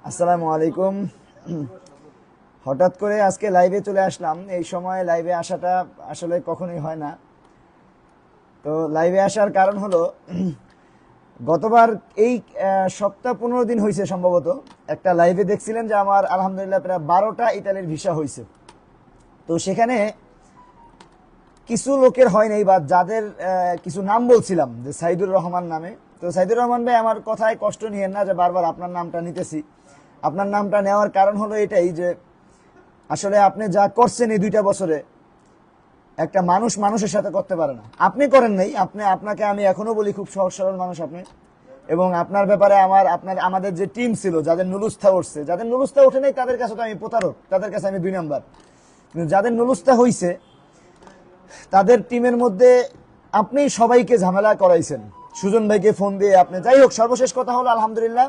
আসসালামু আলাইকুম। হঠাৎ করে আজকে লাইভে চলে আসলাম। এই সময় লাইভে আসাটা আসলে কখনোই হয় না। তো লাইভে আসার কারণ হলো গতবার এই সপ্তাহ 15 দিন হয়েছে সম্ভবত একটা লাইভে দেখছিলেন যে আমার আলহামদুলিল্লাহ প্রায় 12টা ইতালির ভিসা হয়েছে। তো সেখানে কিছু লোকের হয় নাই, বা যাদের কিছু নাম বলছিলাম যে সাইদুর রহমান নামে। তো সাইদুর রহমান ভাই, আমার কথায় কষ্ট নিয়েন না যে বারবার আপনার নামটা নিতেছি। আপনার নামটা নেওয়ার কারণ হলো এটাই যে আসলে আপনি যা করছেন এই 2টা বছরে একটা মানুষ মানুষের সাথে করতে পারে না। আপনি করেন নাই, আপনাকে আমি এখনো বলি খুব সহজ সরল মানুষ আপনি। এবং আপনার ব্যাপারে আমাদের যে টিম ছিল, যাদের নুলুস্থা উঠছে, যাদের নুলুস্থা ওঠে নাই তাদের কাছে তো আমি প্রতারক, তাদের কাছে আমি 2 নাম্বার। কিন্তু যাদের নুলুস্থা হইছে তাদের টিমের মধ্যে আপনি সবাইকে ঝামেলা করাইছেন, সুজন ভাইকে ফোন দিয়ে আপনি। যাই হোক, সর্বশেষ কথা হলো আলহামদুলিল্লাহ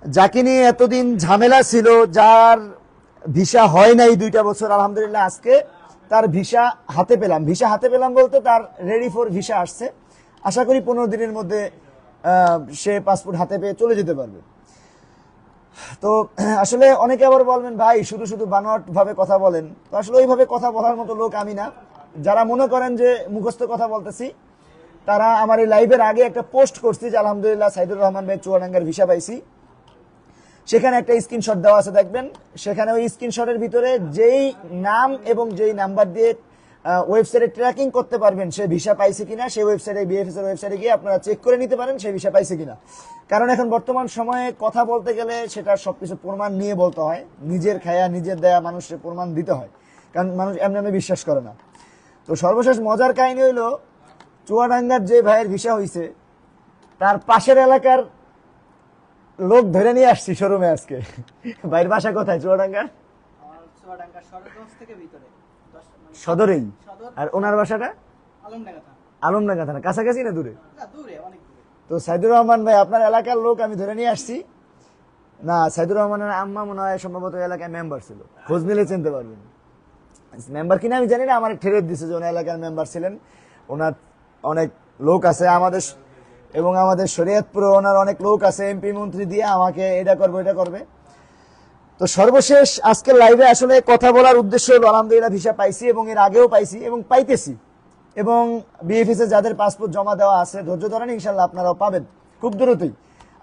যাকে নিয়ে এতদিন ঝামেলা ছিল, যার ভিসা হয় নাই 2টা বছর, আলহামদুলিল্লাহ আজকে তার ভিসা হাতে পেলাম। ভিসা হাতে পেলাম বলতে তার রেডি ফর ভিসা আসছে। আশা করি 15 দিনের মধ্যে সে পাসপোর্ট হাতে পেয়ে চলে যেতে পারবে। তো আসলে অনেকে আবার বলবেন ভাই শুধু শুধু বানোয়াট ভাবে কথা বলেন। তো আসলে ওইভাবে কথা বলার মতো লোক আমি না। যারা মনে করেন যে মুখস্থ কথা বলতেছি, তারা আমার এই লাইভের আগে একটা পোস্ট করছি যে আলহামদুলিল্লাহ সাইদুর রহমান ভাই চুয়াডাঙ্গার ভিসা পাইছি। সেখানে একটা স্ক্রিনশট দেওয়া আছে, দেখবেন। সেখানে ওই স্ক্রিনশটের ভিতরে যেই নাম এবং যেই নাম্বার দিয়ে ওয়েবসাইটে ট্র্যাকিং করতে পারবেন সে ভিসা পাইছে কিনা, সেই ওয়েবসাইটে, বিএফএস এর ওয়েবসাইটে গিয়ে আপনারা চেক করে নিতে পারেন সে ভিসা পাইছে কিনা। কারণ এখন বর্তমান সময়ে কথা বলতে গেলে সেটা সবকিছু প্রমাণ নিয়ে বলতে হয়। নিজের খায়া নিজের দেয়া মানুষের প্রমাণ দিতে হয়, কারণ মানুষ এমনি এমনি বিশ্বাস করে না। তো সর্বশেষ মজার কাহিনী হইলো, চুয়াডাঙ্গার যে ভাইয়ের ভিসা হয়েছে তার পাশের এলাকার লোক ধরে নিয়ে আসছি শোরুমে আজকে। ভাইয়ের বাসা কোথায়? চুয়াডাঙ্গা সদরেই। আর ওনার বাসাটা আলমডাঙ্গা থানা। কাছাকাছি না দূরে? তো সাইদুর রহমান ভাই আপনার এলাকার লোক আমি ধরে নিয়ে আসছি। না, সাইদুর রহমানের আম্মা মনে হয় সম্ভবত এলাকায় মেম্বার ছিল, খোঁজ নিলে চিনতে পারবেন। মেম্বার কিনা আমি জানি না, আমার ঠেলে দিচ্ছে যে ওনার এলাকার মেম্বার ছিলেন। ওনার অনেক লোক আছে আমাদের, এবং আমাদের শরীয়তপুরে ওনার অনেক লোক আছে, এমপি মন্ত্রী দিয়ে আমাকে এটা করবে এটা করবে। তো সর্বশেষ আজকের লাইভে আসলে কথা বলার উদ্দেশ্য হলো আলহামদুলিল্লাহ ভিসা পাইছি, এবং এর আগেও পাইছি এবং পাইতেছি। এবং বিএফএস এ যাদের পাসপোর্ট জমা দেওয়া আছে ধৈর্য ধরেন, ইনশাল্লাহ আপনারাও পাবেন খুব দ্রুতই।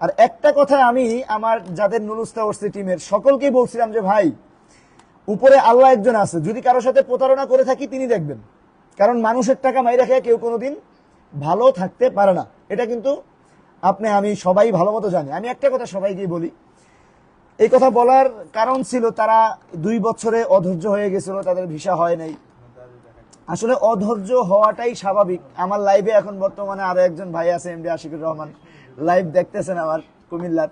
আর একটা কথা আমি আমার যাদের নুলুস্তা উঠছে টিমের সকলকেই বলছিলাম যে ভাই, উপরে আল্লাহ একজন আছে, যদি কারোর সাথে প্রতারণা করে থাকি তিনি দেখবেন। কারণ মানুষের টাকা মাইরা খেয়ে কেউ কোনোদিন ভালো থাকতে পারে না, এটা কিন্তু আমি সবাই ভালো মতো জানি। আমি একটা কথা সবাইকেই বলি, এই কথা বলার কারণ ছিল তারা 2 বছরে অধৈর্য হয়ে গেছিল, তাদের ভিসা হয় নাই। আসলে অধৈর্য হওয়াটাই স্বাভাবিক। আমার লাইভে এখন বর্তমানে আরো একজন ভাই আছে, এমডি আশিকুর রহমান, লাইভ দেখতেছেন আমার কুমিল্লার।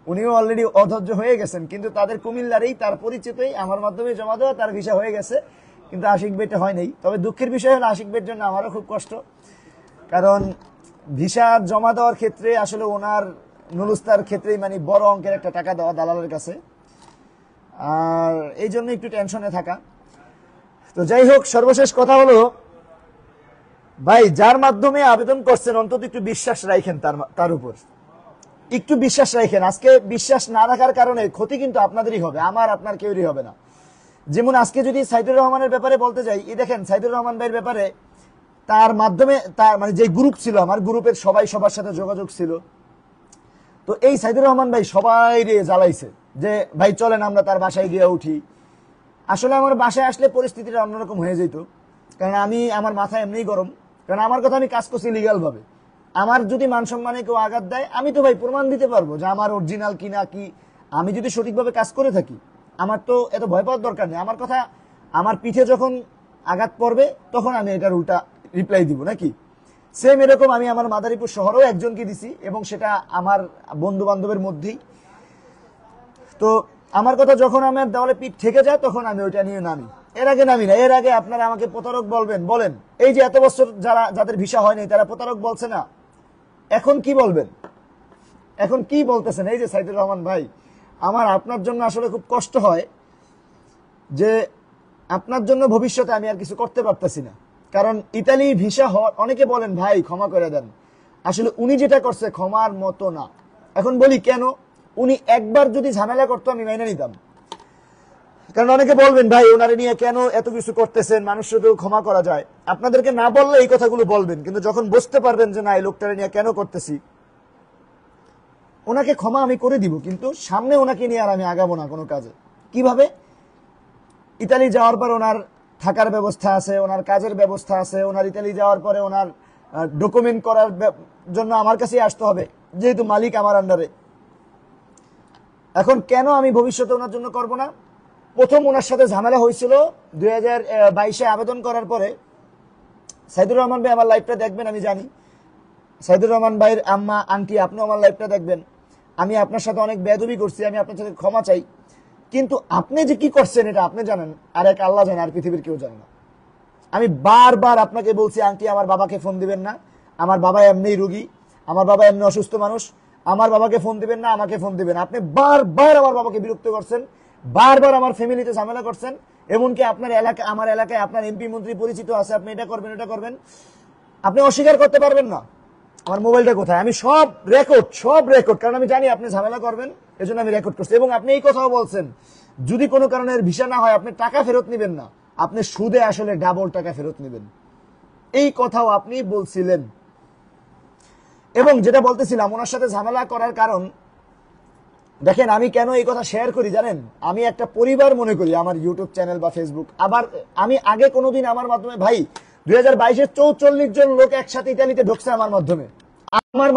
উনিও অলরেডি অধৈর্য হয়ে গেছেন, কিন্তু তাদের কুমিল্লারই, তার পরিচিতই আমার মাধ্যমে জমা দেওয়া, তার ভিসা হয়ে গেছে, কিন্তু আশিক ভাইটা হয় নাই। তবে দুঃখের বিষয় হলো আশিক ভাইয়ের জন্য আমারও খুব কষ্ট, কারণ ভিসা জমা দেওয়ার ক্ষেত্রে আসলে ওনার নুলুস্তার ক্ষেত্রেই মানে বড় অঙ্কের একটা টাকা দেওয়া দালালের কাছে, আর এই জন্য একটু টেনশনে থাকা। তো যাই হোক, সর্বশেষ কথা হলো ভাই, যার মাধ্যমে আবেদন করছেন অন্তত একটু বিশ্বাস রাখেন তার উপর, একটু বিশ্বাস রাখেন। আজকে বিশ্বাস না রাখার কারণে ক্ষতি কিন্তু আপনাদেরই হবে, আমার আপনার কেউরই হবে না। যেমন আজকে যদি সাইদুর রহমানের ব্যাপারে বলতে যাই, এই দেখেন সাইদুর রহমান ভাইয়ের ব্যাপারে তার মাধ্যমে তার মানে যে গ্রুপ ছিল, আমার গ্রুপের সবাই সবার সাথে যোগাযোগ ছিল। তো এই সাইদুর রহমান ভাই সবাই রে জ্বালাইছে যে ভাই চলেন আমরা তার বাসায় গিয়ে উঠি। আসলে আমার বাসায় আসলে পরিস্থিতিটা অন্যরকম হয়ে যেত, কারণ আমার মাথা এমনিই গরম। কারণ আমার কথা আমি কাজ করছি লিগাল ভাবে। আমার যদি মান সম্মানে কেউ আঘাত দেয়, আমি তো ভাই প্রমাণ দিতে পারবো যে আমার অরিজিনাল কিনা কি। আমি যদি সঠিকভাবে কাজ করে থাকি, আমার তো এত ভয় পাওয়ার দরকার নেই। আমার কথা, আমার পিঠে যখন আঘাত পড়বে তখন আমি এটার উল্টা রিপ্লাই দিব নাকি। সেম এরকম আমি আমার মাদারীপুর শহরেও একজনকে দিছি, এবং সেটা আমার বন্ধু বান্ধবের মধ্যেই। তো আমার কথা যখন আমার দেওয়ালে পিঠ থেকে যায় তখন আমি ওইটা নিয়ে নামি, এর আগে নামি না। এর আগে আপনারা আমাকে প্রতারক বলেন, এই যে এত বছর যাদের ভিসা হয়নি তারা প্রতারক বলছে না, এখন কি বলবেন? এখন কি বলতেছেন? এই যে সাইদুর রহমান ভাই, আমার আপনার জন্য আসলে খুব কষ্ট হয় যে আপনার জন্য ভবিষ্যতে আমি আর কিছু করতে পারতেছি না। কারণ ইতালি ভিসা অনেকে বলেন ভাই ক্ষমা করে দেন, আসলে উনি যেটা করছে ক্ষমার মতো না। এখন বলি কেন, উনি একবার যদি ঝামেলা করতো আমি মেনে নিতাম, কারণ অনেকে বলবেন ভাই ওনারে নিয়ে কেন এত কিছু করতেছেন, মানুষ শুধু ক্ষমা করা যায়। আপনাদেরকে না বললে এই কথাগুলো বলবেন, কিন্তু যখন বুঝতে পারবেন যে না এই লোকটারে নিয়ে কেন করতেছি, ওনাকে ক্ষমা আমি করে দিব, কিন্তু সামনে ওনাকে নিয়ে আর আমি আগাবো না কোনো কাজে। কিভাবে? ইতালি যাওয়ার পর ওনার থাকার ব্যবস্থা আছে, ওনার কাজের ব্যবস্থা আছে, ওনার ইতালি যাওয়ার পরে ওনার ডকুমেন্ট করার জন্য আমার কাছেই আসতে হবে, যেহেতু মালিক আমার আন্ডারে। এখন কেন আমি ভবিষ্যতে ওনার জন্য করব না? প্রথম ওনার সাথে ঝামেলা হয়েছিল 2022-এ আবেদন করার পরে। সাইদুর রহমান ভাই আমার লাইফটা দেখবেন আমি জানি, সাইদুর রহমান ভাইয়ের আম্মা আন্টি আপনি আমার লাইফটা দেখবেন। আমি আপনার সাথে অনেক বেয়াদবি করছি, আমি আপনার সাথে ক্ষমা চাই, কিন্তু আপনি যে কি করছেন এটা আপনি জানেন, আর এক আল্লাহ জানে, আর পৃথিবীর কেউ জানে না। আমি বারবার আপনাকে বলছি আন্টি আমার বাবাকে ফোন দিবেন না, আমার বাবা এমনিই রুগী, আমার বাবা এমনি অসুস্থ মানুষ, আমার বাবাকে ফোন দিবেন না, আমাকে ফোন দিবেন। আপনি বারবার আমার বাবাকে বিরক্ত করছেন, বারবার আমার ফ্যামিলিতে ঝামেলা করছেন, এমনকি আপনার এলাকা আমার এলাকায় আপনার এমপি মন্ত্রী পরিচিত আছে, আপনি এটা করবেন এটা করবেন, আপনি অস্বীকার করতে পারবেন না। আমার মোবাইলটা কোথায়? আমি সব রেকর্ড, কারণ আমি জানি আপনি ঝামেলা করবেন, এজন্য আমি রেকর্ড করছি। এবং আপনি এই কথাও বলছেন যদি কোনো কারণে ভিসা না হয় আপনি টাকা ফেরত নেবেন না, আপনি সুদে আসলে ডাবল টাকা ফেরত নেবেন, এই কথাও আপনি বলছিলেন। এবং যেটা বলতেছিলাম ওনার সাথে ঝামেলা করার কারণ, দেখেন আমি কেন এই কথা শেয়ার করি জানেন, আমি একটা পরিবার মনে করি আমার ইউটিউব চ্যানেল বা ফেসবুক। আবার আমি আগে কোনোদিন আমার মাধ্যমে ভাই 2022-এ 44 জন লোক একসাথে ইতালিতে ঢুকছে আমার মাধ্যমে।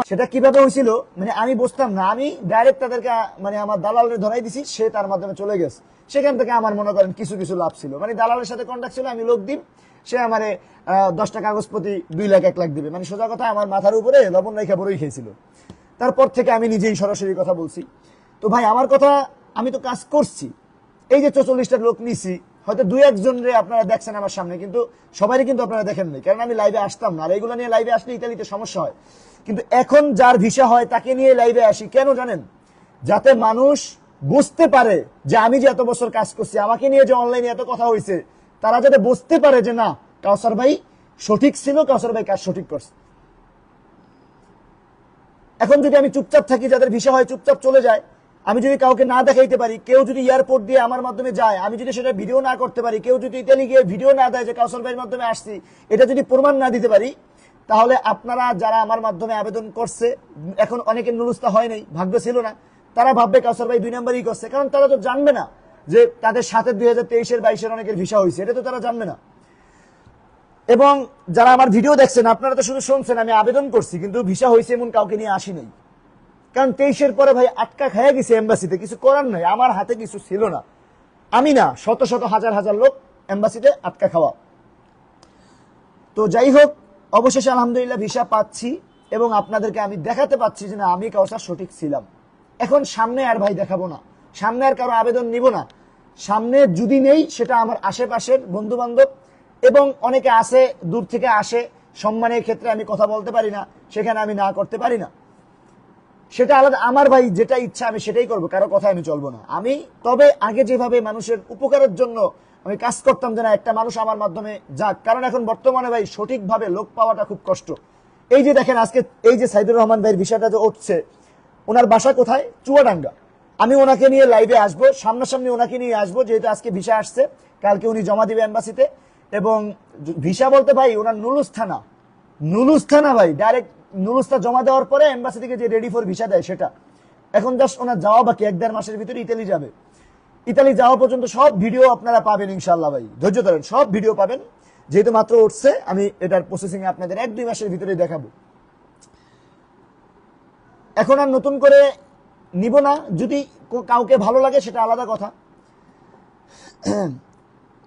সেটা কিভাবে হয়েছিল মানে আমি বুঝতাম না, আমি ডাইরেক্ট তাদেরকে মানে আমার দালালের ধরাই দিছি, সে তার মাধ্যমে চলে গেছে। সেখান থেকে আমার মনে করেন কিছু কিছু লাভ ছিল, মানে দালালের সাথে কন্ট্যাক্ট ছিল, আমি লোক দিই, সে আমারে 10টা কাগজ প্রতি 2 লাখ 1 লাখ দিবে, মানে সোজা কথা আমার মাথার উপরে লবণ রেখা বড়ই খেয়েছিল। তারপর থেকে আমি নিজেই সরাসরি কথা বলছি। তো ভাই আমার কথা, আমি তো কাজ করছি, এই যে 44টা লোক নিছি, হয়তো 2-1 জনরে আপনারা দেখছেন আমার সামনে, কিন্তু সবারই কিন্তু আপনারা দেখেন নাই, কারণ আমি লাইভে আসতাম না, আর এইগুলো নিয়ে লাইভে আসলে ইতালিতে সমস্যা হয়। কিন্তু এখন যার ভিসা হয় তাকে নিয়ে লাইভে আসি কেন জানেন? যাতে মানুষ বুঝতে পারে যে আমি যে এত বছর কাজ করছি, আমাকে নিয়ে যে অনলাইনে এত কথা হয়েছে, তারা যাতে বুঝতে পারে যে না কাউসার ভাই সঠিক ছিল, কাউসার ভাই কাজ সঠিক করছে। এখন যদি আমি চুপচাপ থাকি, যাদের ভিসা হয় চুপচাপ চলে যায়, আমি যদি কাউকে না দেখাইতে পারি, কেউ যদি এয়ারপোর্ট দিয়ে আমার মাধ্যমে যায়, আমি যদি সেটা ভিডিও না করতে পারি, কেউ যদি ইতালি গিয়ে ভিডিও না দেয় যে কাউসার ভাইয়ের মাধ্যমে আসছি, এটা যদি প্রমাণ না দিতে পারি, তাহলে আপনারা যারা আমার মাধ্যমে আবেদন করছে, এখন অনেকের নুরুস্তা হয় নাই, ভাগ্য ছিল না, তারা ভাববে কাউসার ভাই 2 নাম্বারই করছে, কারণ তারা তো জানবে না যে তাদের সাথে 2023-এর 22-এর অনেকের ভিসা হয়েছে, এটা তো তারা জানবে না। এবং যারা আমার ভিডিও দেখছেন আপনারা তো শুধু শুনছেন আমি আবেদন করছি, কিন্তু ভিসা হয়েছে এমন কাউকে নিয়ে আসি নাই, কারণ 23-এর পরে ভাই আটকা খাইয়া গেছে এম্বাসিতে, কিছু করার নাই, আমার হাতে কিছু ছিল না, আমি না শত শত হাজার হাজার লোক এম্বাসিতে আটকা খাওয়া। তো যাই হোক, অবশেষে আলহামদুলিল্লাহ ভিসা পাচ্ছি, এবং আপনাদেরকে আমি দেখাতে পাচ্ছি যে না আমি কাউসার সঠিক ছিলাম। এখন সামনে আর ভাই দেখাবো না, সামনে আর কারো আবেদন নিব না। সামনে যদি নেই সেটা আমার আশেপাশের বন্ধু বান্ধব, এবং অনেকে আসে দূর থেকে আসে, সম্মানের ক্ষেত্রে আমি কথা বলতে পারি না, সেখানে আমি না করতে পারি না, সেটা আলাদা। আমার ভাই যেটা ইচ্ছা আমি সেটাই করবো, কারো কথা আমি চলবো না। আমি তবে আগে যেভাবে মানুষের উপকারের জন্য আমি কাজ করতাম যে না একটা মানুষ আমার মাধ্যমে যাক, কারণ এখন বর্তমানে ভাই সঠিকভাবে লোক পাওয়াটা খুব কষ্ট। এই যে দেখেন আজকে এই যে সাইদুর রহমান ভাইয়ের বিষয়টা যে উঠছে, ওনার বাসা কোথায়? চুয়াডাঙ্গা। আমি ওনাকে নিয়ে লাইভে আসবো, সামনাসামনি ওনাকে নিয়ে আসবো, যেহেতু আজকে ভিসা আসছে, কালকে উনি জমা দিবে এম্বাসিতে। এবং ভিসা বলতে ভাই ওনার নুলুস্থানা ভাই, ডাইরেক্ট নুলুস্তা জমা দেওয়ার পরে এম্বাসি থেকে যে রেডি ফর ভিসা দেয় সেটা, এখন জাস্ট ওনার যাওয়া বাকি, 1-1.5 মাসের ভিতরে ইতালি যাবে। ইতালি যাওয়া পর্যন্ত সব ভিডিও আপনারা পাবেন ইনশাল্লাহ ভাই, ধৈর্য ধরেন, সব ভিডিও পাবেন, যেহেতু মাত্র উঠছে, আমি এটার প্রসেসিং এ আপনাদের 1-2 মাসের ভিতরে দেখাবো। এখন আর নতুন করে নিব না, যদি কাউকে ভালো লাগে সেটা আলাদা কথা,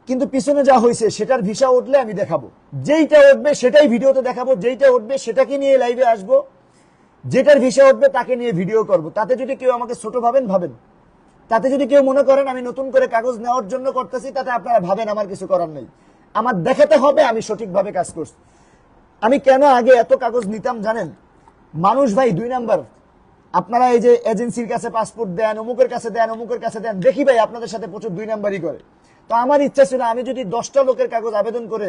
কিন্তু পিছনে যা হয়েছে সেটার ভিসা উঠলে আমি দেখাবো, যেইটা উঠবে সেটাই ভিডিওতে দেখাবো, যেইটা উঠবে সেটাকে নিয়ে লাইভে আসবো, যেটার ভিসা উঠবে তাকে নিয়ে ভিডিও করব। তাতে যদি কেউ আমাকে ছোট ভাবেন, তাতে যদি কেউ মনে করেন আমি নতুন করে কাগজ নেওয়ার জন্য করতেছি, তাতে আপনারা ভাবেন আমার কিছু করার নেই, আমার দেখাতে হবে আমি সঠিকভাবে কাজ করছি। আমি কেন আগে এত কাগজ নিতাম জানেন? মানুষ ভাই 2 নাম্বার, আপনারা এই যে এজেন্সির কাছে পাসপোর্ট দেন, অমুকের কাছে দেন, অমুকের কাছে দেন, দেখি ভাই আপনাদের সাথে প্রচুর 2 নাম্বারই করে। তো আমার ইচ্ছা ছিল আমি যদি 10টা লোকের কাগজ আবেদন করে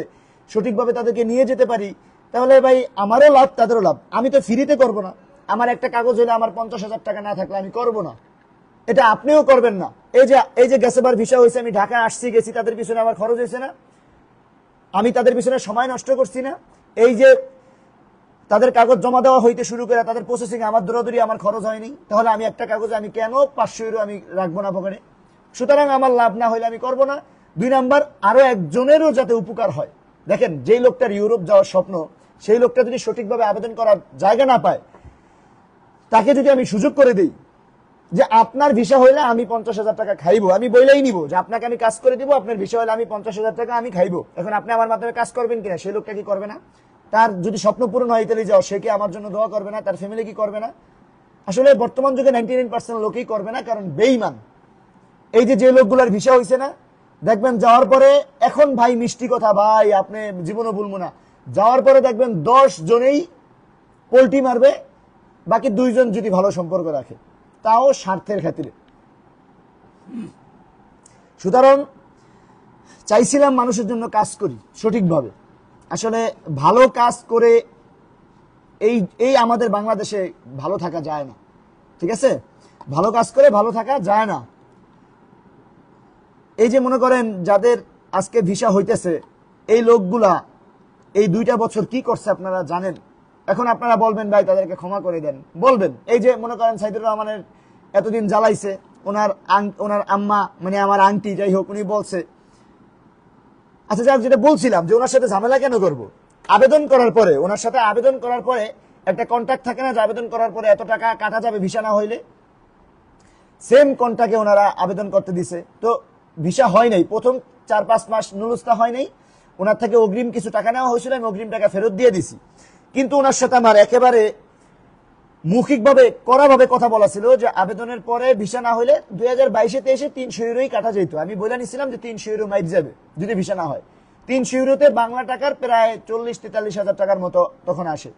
সঠিকভাবে তাদেরকে নিয়ে যেতে পারি, তাহলে ভাই আমারও লাভ তাদেরও লাভ। আমি তো ফ্রিতে করব না, আমার একটা কাগজ হলে আমার 50,000 টাকা না থাকলে আমি করব না, এটা আপনিও করবেন না। এই যে গেছেবার ভিসা হয়েছে, আমি ঢাকা আসছি গেছি, তাদের পিছনে আমার খরচ হয়েছে না, আমি তাদের পিছনে সময় নষ্ট করছি না, এই যে তাদের কাগজ জমা দেওয়া হইতে শুরু করে তাদের প্রসেসিং আমার দৌড়াদৌড়ি আমার খরচ হয়নি, তাহলে আমি একটা কাগজে আমি কেন 500 ইউরো আমি রাখবো না পকেটে? সুতরাং আমার লাভ না হইলে আমি করব না। 2 নাম্বার, আরো একজনেরও যাতে উপকার হয়। দেখেন, যেই লোকটার ইউরোপ যাওয়ার স্বপ্ন, সেই লোকটা যদি সঠিকভাবে আবেদন করার জায়গা না পায়, তাকে যদি আমি সুযোগ করে দিই যে আপনার ভিসা হইলে আমি 50,000 টাকা খাইবো, আমি বইলেই নিব যে আপনাকে আমি কাজ করে দিব, আপনার ভিসা হলে আমি 50,000 টাকা আমি খাইবো। এখন আপনি আমার মাধ্যমে কাজ করবেন কিনা, সেই লোকটা কি করবে না? তার যদি স্বপ্ন পূরণ হয় ইতালি যাও, সে কি আমার জন্য দোয়া করবে না? তার ফ্যামিলি কি করবে না? আসলে বর্তমান যুগে 99% লোকই করবে না, কারণ বেঈমান। এই যে লোকগুলার ভিসা হইছে না, দেখবেন যাওয়ার পরে, এখন ভাই মিষ্টি কথা ভাই আপনি জীবনও ভুলবো না, যাওয়ার পরে দেখবেন 10 জনেই পোল্টি মারবে, বাকি 2 জন যদি ভালো সম্পর্ক রাখে, তাও স্বার্থের খাতিরে। সুতরাং চাইছিলাম মানুষের জন্য কাজ করি সঠিকভাবে। আসলে ভালো কাজ করে এই আমাদের বাংলাদেশে ভালো থাকা যায় না, ঠিক আছে? ভালো কাজ করে ভালো থাকা যায় না। এই যে মনে করেন যাদের আজকে ভিসা হইতেছে, এই লোকগুলা এই 2টা বছর কি করছে আপনারা জানেন? এখন আপনারা বলবেন ভাই তাদেরকে ক্ষমা করে দেন, বলবেন এই যে মনে করেন সাইদুর রহমানের এতদিন জ্বালাইছে, ওনার আম্মা মানে আমার আন্টি যাই হোক, উনি বলছে, আচ্ছা যাক, যেটা বলছিলাম যে ওনার সাথে ঝামেলা কেন করব? আবেদন করার পরে, ওনার সাথে আবেদন করার পরে একটা কন্ট্রাক্ট থাকে না যে আবেদন করার পরে এত টাকা কাটা যাবে ভিসা না হইলে? সেম কন্ট্রাক্টে ওনারা আবেদন করতে দিছে, তো ভিসা হয় নাই, প্রথম 4-5 মাস নুলুস্তা হয় নাই, ওনার থেকে অগ্রিম কিছু টাকা নেওয়া হয়েছিল, আমি অগ্রিম টাকা ফেরত দিয়ে দিছি। কিন্তু ওনার সাথে আমার একেবারে মৌখিকভাবে কড়াভাবে কথা বলা ছিল যে আবেদনের পরে ভিসা না হইলে 2022-23 300 ইউরোই কাটা যেত। আমি বলে নিছিলাম যে 300 ইউরো মাইর যাবে যদি ভিসা না হয়। 300 ইউরোতে বাংলা টাকার প্রায় 40-43 হাজার টাকার মতো তখন আসে।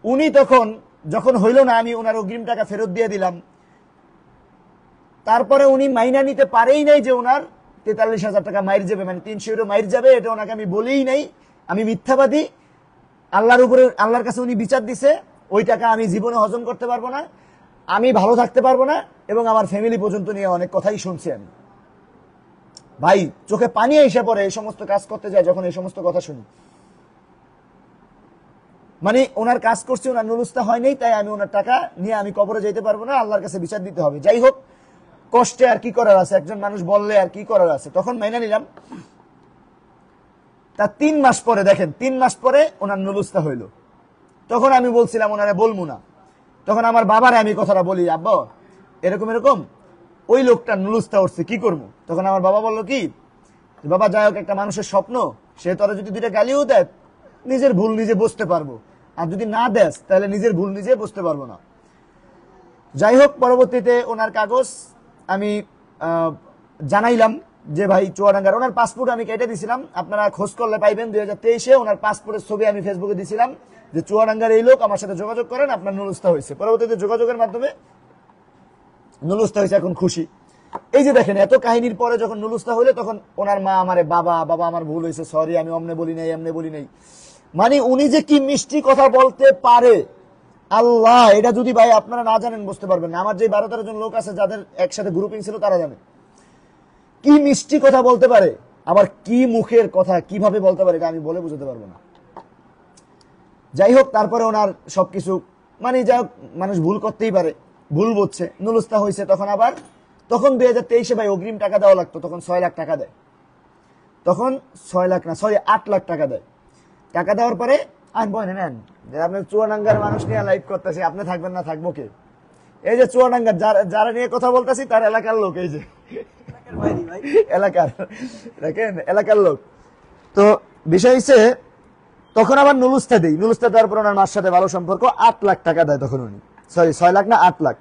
উনি তখন যখন হইল না, আমি ওনার অগ্রিম টাকা ফেরত দিয়ে দিলাম, তারপরে উনি মাইনা নিতে পারেই নাই যে ওনার 43,000 টাকা মাইর যাবে, মানে 300 ইউরো মাইর যাবে, এটা ওনাকে আমি বলেই নাই। আমি মিথ্যাবাদী, আল্লাহর কাছে উনি বিচার দিছে, ওই টাকা আমি জীবনে হজম করতে পারবো না, আমি ভালো থাকতে পারবো না, এবং আমার ফ্যামিলি পর্যন্ত নিয়ে অনেক কথাই শুনছি আমি। ভাই চোখে পানি এসে পড়ে এই সমস্ত কাজ করতে যায় যখন এই সমস্ত কথা শুনি। মানে ওনার কাজ করছে, ওনার নুলুস্তা হয় নাই, তাই আমি ওনার টাকা নিয়ে আমি কবরে যেতে পারবো না, আল্লাহর কাছে বিচার দিতে হবে। যাই হোক, কষ্টে আর কি করার আছে, একজন মানুষ বললে আর কি করার আছে, তখন মাইনা নিলাম। তার 3 মাস পরে দেখেন, 3 মাস পরে ওনার নুলুস্তা হইল। তখন আমি বলছিলাম ওনারে বলবো না, তখন আমার বাবারে আমি কথাটা বলি, আব্বা এরকম এরকম ওই লোকটা নুলুস্তা উঠছে, কি করবো? তখন আমার বাবা বললো কি, বাবা যাই হোক, একটা মানুষের স্বপ্ন, সে তোরা যদি 2টা গালিও দেয়, নিজের ভুল নিজে বুঝতে পারবো, আর যদি না দেস তাহলে নিজের ভুল নিজে বুঝতে পারবো না। যাই হোক, পরবর্তীতে ওনার কাগজ আমি জানাইলাম যে ভাই চুয়াডাঙ্গার, ওনার পাসপোর্ট আমি কেটে দিছিলাম, আপনারা খোঁজ করলে পাইবেন। 2023-এ ওনার পাসপোর্টের ছবি আমি ফেসবুকে দিছিলাম যে চুয়াডাঙ্গার এই লোক, আমার সাথে যোগাযোগ করেন, আপনার নুলুস্তা হয়েছে। পরবর্তীতে যোগাযোগের মাধ্যমে নুলুস্তা হয়েছে, এখন খুশি। এই যে দেখেন, এত কাহিনীর পরে যখন নুলুস্তা হইলে, তখন ওনার মা আমারে, বাবা আমার ভুল হয়েছে, সরি, আমি অমনে বলি নাই, এমনে বলি নাই। মানে উনি যে কি মিষ্টি কথা বলতে পারে, আল্লাহ, এটা যদি ভাই আপনারা না জানেন বুঝতে পারবেন না। আমার যে 12-13 জন লোক আছে যাদের একসাথে গ্রুপিং ছিল, তারা জানে কি মিষ্টি কথা বলতে পারে, আবার কি মুখের কথা কিভাবে বলতে পারে, এটা আমি বলে বুঝতে পারবো না। যাই হোক, তারপরে ওনার সবকিছু, মানে যাই হোক, মানুষ ভুল করতেই পারে, ভুল বুঝছে, নুলুস্তা হয়েছে। তখন 2023-এ ভাই অগ্রিম টাকা দেওয়া লাগতো, তখন 6 লাখ টাকা দেয়, তখন 6 লাখ না, সরি 8 লাখ টাকা দেয়। টাকা দেওয়ার পরে নেন যে আপনি চুয়াডাঙ্গার মানুষ নিয়ে লাইভ করতেছি, আপনি থাকবেন না, থাকবো কে? এই যে চুয়াডাঙ্গার যারা নিয়ে কথা বলতেছি, তার এলাকার লোক, এই যে এলাকার লোক। তো বিষয় হচ্ছে, তখন আবার নুলুস্তা দিই, নুলুস্তা দেওয়ার পর ওনার মার সাথে ভালো সম্পর্ক, 8 লাখ টাকা দেয় তখন উনি, সরি 6 লাখ না 8 লাখ।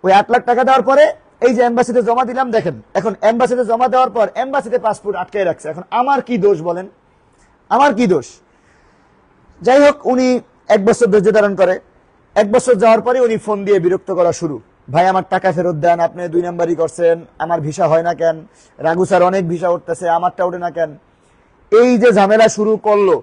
ওই 8 লাখ টাকা দেওয়ার পরে এই যে এম্বাসিতে জমা দিলাম, দেখেন এখন এম্বাসিতে জমা দেওয়ার পর এম্বাসিতে পাসপোর্ট আটকে রাখছে। এখন আমার কি দোষ বলেন, আমার কি দোষ? যাই হোক, উনি 1 বছর ধৈর্য ধারণ করে। 1 বছর যাওয়ার পরে উনি ফোন দিয়ে বিরক্ত করা শুরু, ভাই আমার টাকা ফেরত দেন, আপনি 2 নাম্বারই করছেন, আমার ভিসা হয় না কেন, রাঘু স্যার অনেক ভিসা উঠতেছে, আমারটা ওঠে না কেন। এই যে ঝামেলা শুরু করলো,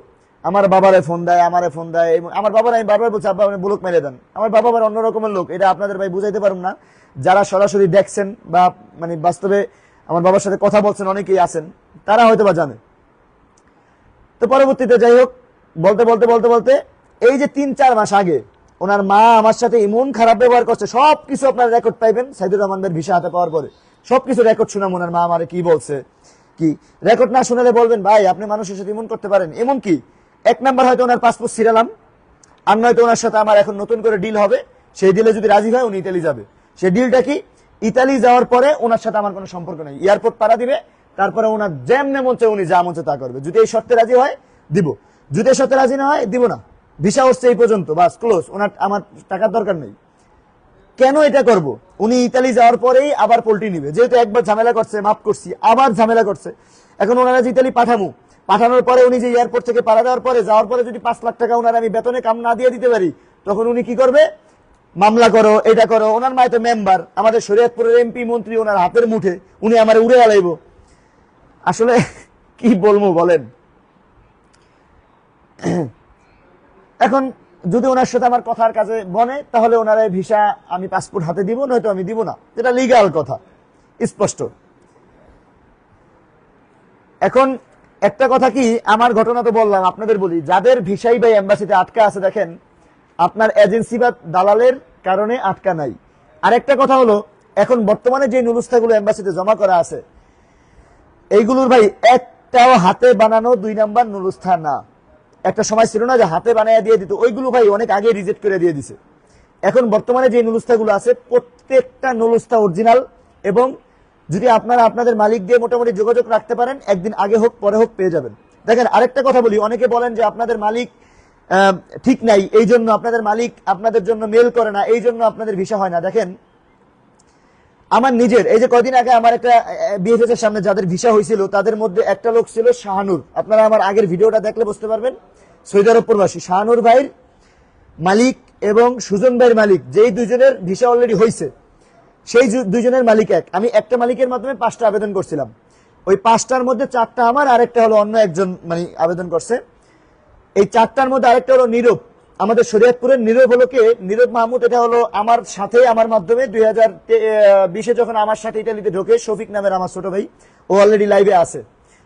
আমার বাবারে ফোন দেয়, আমারে ফোন দেয়। আমার বাবার আমি বারবার বলছি আব্বা আপনি ব্লক মেরে দেন। আমার বাবা আবার অন্য রকমের লোক, এটা আপনাদের ভাই বুঝাইতে পারুন না। যারা সরাসরি দেখছেন বা মানে বাস্তবে আমার বাবার সাথে কথা বলছেন অনেকেই আছেন, তারা হয়তো বা জানে। তো পরবর্তীতে যাই হোক, বলতে বলতে বলতে বলতে এই যে 3-4 মাস আগে ওনার মা আমার সাথে এমন খারাপ ব্যবহার করছে, সবকিছু আপনার রেকর্ড পাইবেন সাইদুর রহমানদের ভিসা হাতে পাওয়ার পরে। সবকিছু রেকর্ড শুনাম, ওনার মা আমারে কি বলছে। কি রেকর্ড না শুনালে বলবেন ভাই আপনি মানুষের সাথে এমন করতে পারেন। এমন কি 1 নাম্বার হয়তো ওনার পাসপোর্ট ছিড়ালাম, আর নয়তো ওনার সাথে আমার এখন নতুন করে ডিল হবে, সেই ডিলে যদি রাজি হয় উনি ইতালি যাবে। সেই ডিলটা কি, ইতালি যাওয়ার পরে ওনার সাথে আমার কোনো সম্পর্ক নেই, এয়ারপোর্ট পাড়া দিবে, তারপরে ওনার যেমনে মন চায় উনি যা মন চায় তা করবে। যদি এই শর্তে রাজি হয় দিব, যদি এই শর্তে রাজি না হয় দিব না। ভিসা হচ্ছে এই পর্যন্ত, বাস ক্লোজ। ওনার আমার টাকার দরকার নেই। কেন এটা করব? উনি ইতালি যাওয়ার পরেই আবার পোল্ট্রি নিবে, যেহেতু একবার ঝামেলা করছে, মাফ করছি, আবার ঝামেলা করছে। এখন ওনারা যে ইতালি পাঠানোর পরে উনি যে এয়ারপোর্ট থেকে পাড়া দেওয়ার পরে যাওয়ার পরে যদি 5 লাখ টাকা ওনার আমি বেতনে কাম না দিয়ে দিতে পারি, তখন উনি কি করবে? মামলা করো, এটা করো। ওনার মায় তো মেম্বার, আমাদের শরীয়তপুরের এমপি মন্ত্রী ওনার হাতের মুঠে, উনি আমার উড়ে আলাইব। আসলে কি বলবো বলেন। এখন যদি ওনার সাথে আমার কথার কাজে বনে, তাহলে ওনার ভিসা আমি পাসপোর্ট হাতে দিব, নয়তো আমি দিব না। এটা লিগ্যাল কথা, স্পষ্ট। এখন একটা কথা কি, আমার ঘটনা তো বললাম, আপনাদের বলি, যাদের ভিসাই বা এম্বাসিতে আটকা আছে, দেখেন আপনার এজেন্সি বা দালালের কারণে আটকা নাই। আরেকটা কথা হলো, এখন বর্তমানে যে নুরুস্থাগুলো এম্বাসিতে জমা করা আছে, এইগুলোর ভাই একটাও হাতে বানানো 2 নাম্বার নুরুস্থা না। একটা সময় ছিল না যে হাতে বানায় দিয়ে দিত, ওইগুলো ভাই অনেক আগে রিজেক্ট করে দিয়ে দিছে। এখন বর্তমানে যে নুরুস্থাগুলো আছে, প্রত্যেকটা নুরুস্থা অরিজিনাল, এবং যদি আপনারা আপনাদের মালিক দিয়ে মোটামুটি যোগাযোগ রাখতে পারেন, একদিন আগে হোক পরে হোক পেয়ে যাবেন। দেখেন আরেকটা কথা বলি, অনেকে বলেন যে আপনাদের মালিক ঠিক নাই, এই জন্য আপনাদের মালিক আপনাদের জন্য মেল করে না, এই জন্য আপনাদের ভিসা হয় না। দেখেন আমার নিজের এই যে কয়দিন আগে আমার একটা বিএফএস এর সামনে যাদের ভিসা হয়েছিল, তাদের মধ্যে একটা লোক ছিল শাহানুর। আপনারা আমার আগের ভিডিওটা দেখলে বুঝতে পারবেন। সৌদি আরব প্রবাসী শাহানুর ভাইয়ের মালিক এবং সুজন ভাইয়ের মালিক, যেই দুজনের ভিসা অলরেডি হয়েছে, সেই দুজনের মালিক এক। আমি একটা মালিকের মাধ্যমে 5টা আবেদন করছিলাম। ওই 5টার মধ্যে 4টা আমার, আরেকটা হলো অন্য একজন মানে আবেদন করছে। এই 4টার মধ্যে আরেকটা হলো নীরব, আমাদের শরীয়তপুরের নীরব হলো কে, নীরব মাহমুদ। এটা হলো আমার সাথে, আমার মাধ্যমে 2020-এ যখন আমার সাথে ইতালিতে ঢোকে, শফিক নামের আমার ছোট ভাই, ও অলরেডি লাইভে আছে।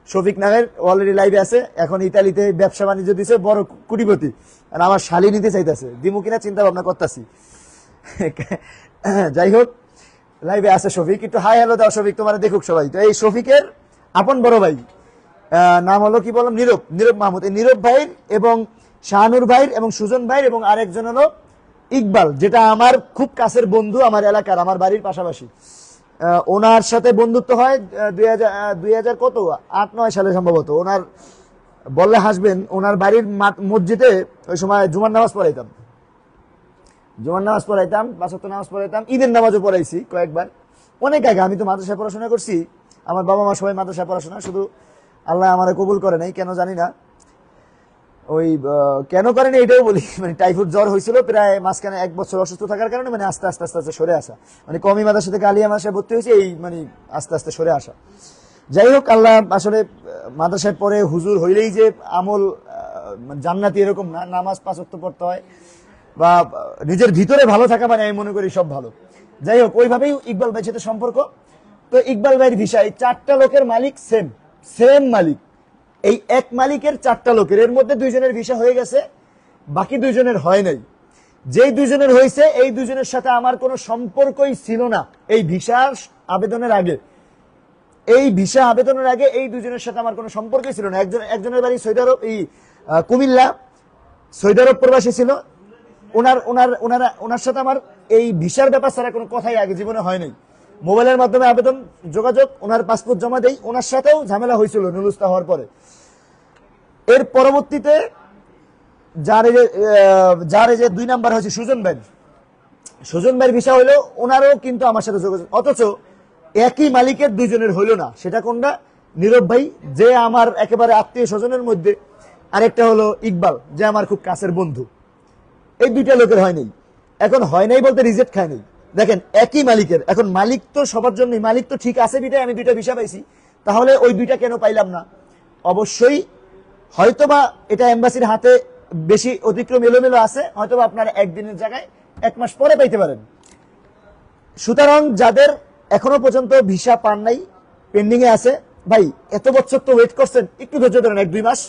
শফিক নামের অলরেডি লাইভে আছে, এখন ইতালিতে ব্যবসা বাণিজ্য দিছে, বড় কোটিপতি। আর আমার শালি নিতে চাইতেছে, দিমু কিনা চিন্তা ভাবনা করতেছি। যাই হোক, লাইভে আছে শফিক, একটু হাই হ্যালো দাও শফিক, তোমার দেখুক সবাই। তো এই শফিকের আপন বড় ভাই নাম হলো কি বললাম, নীরব মাহমুদ। এই নীরব ভাইয়ের এবং শাহানুর ভাইয়ের এবং সুজন ভাইয়ের এবং আরেকজন হলো ইকবাল, যেটা আমার খুব কাছের বন্ধু, আমার এলাকার, আমার বাড়ির পাশাপাশি। ওনার সাথে বন্ধুত্ব হয় 2000 কত 8-9 সালে সম্ভবত। ওনার বললে হাসবেন, ওনার বাড়ির মসজিদে ওই সময় জুমার নামাজ পড়াইতাম, 5 ওয়াক্ত নামাজ পড়াইতাম, ঈদের নামাজও পড়াইছি কয়েকবার, অনেক আগে। আমি তো মাদ্রাসায় পড়াশোনা করছি, আমার বাবা মা সবাই মাদ্রাসায় পড়াশোনা, শুধু আল্লাহ আমার কবুল করে নাই, কেন জানি না। ওই কেন করেনি এটাও বলি, মানে টাইফয়েড জ্বর হয়েছিল, প্রায় মাঝখানে 1 বছর অসুস্থ থাকার কারণে মানে আস্তে আস্তে আস্তে আস্তে সরে আসা, মানে কমি মাদ্রাসা থেকে আলিয়া মাদ্রাসায় ভর্তি হয়েছে, এই মানে আস্তে আস্তে সরে আসা। যাই হোক, আল্লাহ আসলে মাদ্রাসায় পরে হুজুর হইলেই যে আমল জান্নাতি এরকম না, নামাজ 5 ওয়াক্ত পড়তে হয়, বা নিজের ভিতরে ভালো থাকা মানে আমি মনে করি সব ভালো। যাই হোক, ওইভাবেই ইকবাল ভাইয়ের সাথে সম্পর্ক। তো ইকবাল ভাইয়ের ভিসায় 4টা লোকের মালিক সেম মালিক, এই এক মালিকের 4টা লোকের, এর মধ্যে 2 জনের ভিসা হয়ে গেছে, বাকি 2 জনের হয় নাই। যেই 2 জনের হয়েছে, এই 2 জনের সাথে আমার কোনো সম্পর্কই ছিল না এই ভিসার আবেদনের আগে। এই ভিসা আবেদনের আগে এই 2 জনের সাথে আমার কোনো সম্পর্কই ছিল না। একজনের বাড়ি সৌদি আরব, এই কুমিল্লা, সৌদি আরব প্রবাসী ছিল। ওনার সাথে আমার এই ভিসার ব্যাপার ছাড়া কোনো কথাই আগে জীবনে হয় নাই। মোবাইলের মাধ্যমে আবেদন যোগাযোগ, ওনার পাসপোর্ট জমা দেই, ওনার সাথেও ঝামেলা হয়েছিল নুরুস্তা হওয়ার পরে। এর পরবর্তীতে যার এই যে 2 নাম্বার হয়েছে সুজন ভাইয়ের ভিসা হইলো, ওনারও কিন্তু আমার সাথে যোগাযোগ, অথচ একই মালিকের 2 জনের হইলো না। সেটা কোনটা? নীরব ভাই, যে আমার একেবারে আত্মীয় স্বজনের মধ্যে, আরেকটা হলো ইকবাল, যে আমার খুব কাছের বন্ধু। এই 2টা লোকের হয় নাই। এখন হয় নাই বলতে রিজেক্ট খায় নাই। দেখেন একই মালিকের, এখন মালিক তো সবার জন্যই, মালিক তো ঠিক আছে বিটাই আমি 2টা ভিসা পাইছি, তাহলে ওই 2টা কেন পাইলাম না? অবশ্যই হয়তোবা এটা এম্বাসির হাতে বেশি অতিক্রম এলোমেলো আছে, হয়তোবা আপনারা একদিনের জায়গায় 1 মাস পরে পাইতে পারেন। সুতরাং যাদের এখনো পর্যন্ত ভিসা পান নাই, পেন্ডিং এ আছে, ভাই এত বছর তো ওয়েট করছেন, একটু ধৈর্য ধরেন, 1-2 মাস